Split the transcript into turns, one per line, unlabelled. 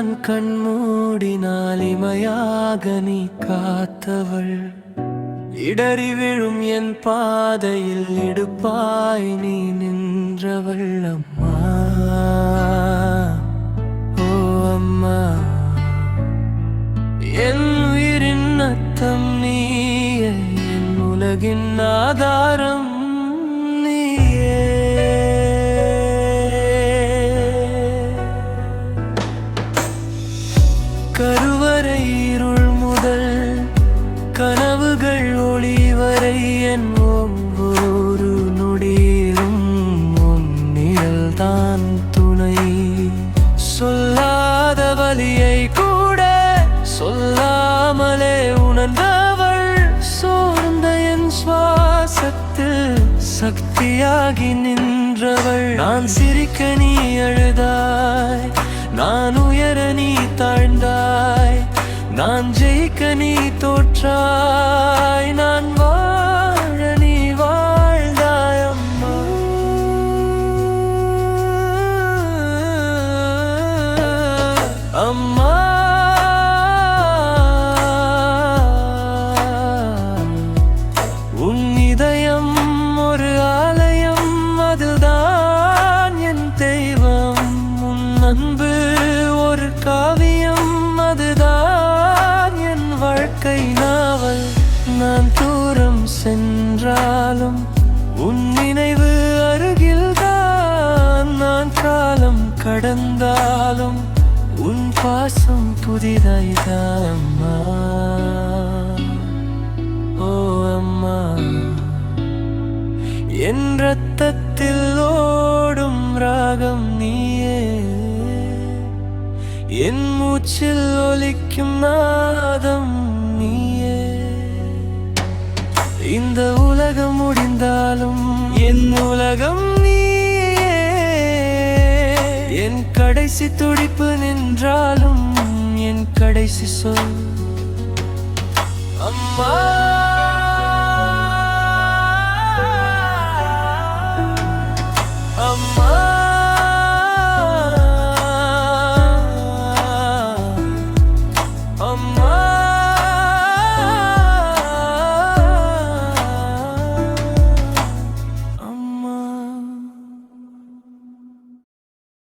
நான் கண்மூடினால் இமையாக நீ காத்தவள். இடறி விழும் என் பாதையில் இடுப்பாய் நீ நின்றவள். அம்மா, ஓ அம்மா, என் உயிரின் அர்த்தம் நீயே, என் உலகின் ஆதாரம் நீயே. கருவறை இருள் முதல் கனவுகள் ஒளி வரை என் ஒவ்வொரு நொடியிலும் உன் நிழல்தான் துணை. சொல்லாத வலியை கூட சொல்லாமலே உணர்ந்தவள். சோர்ந்த என் சுவாசத்தில் சக்தியாகி நின்றவள். நான் சிரிக்க நீ அழுதாய், நான் உயர நீ தாழ்ந்தாய், நான் ஜெயிக்க நீ தோற்றாய், நான் வாழ நீ வாழ்ந்தாய். அம்மா, அம்மா, உன் இதயம் ஒரு ஆலயம், அதுதான் என் தெய்வம். உன் அன்பு ஒரு காவியம், அதுதான் என் வாழ்க்கை நாவல். நான் தூரம் சென்றாலும் உன் நினைவு அருகில்தான். நான் காலம் கடந்தாலும் உன் பாசம் புதிதாய்தான். அம்மா, ஓ அம்மா, என் ரத்தத்தில் ஓடும் ராகம் நீயே, என் மூச்சில் ஒலிக்கும் நாதம் நீயே. இந்த உலகம் முடிந்தாலும் என் உலகம் நீயே, என் கடைசி துடிப்பு நின்றாலும் என் கடைசி சொல் அம்மா.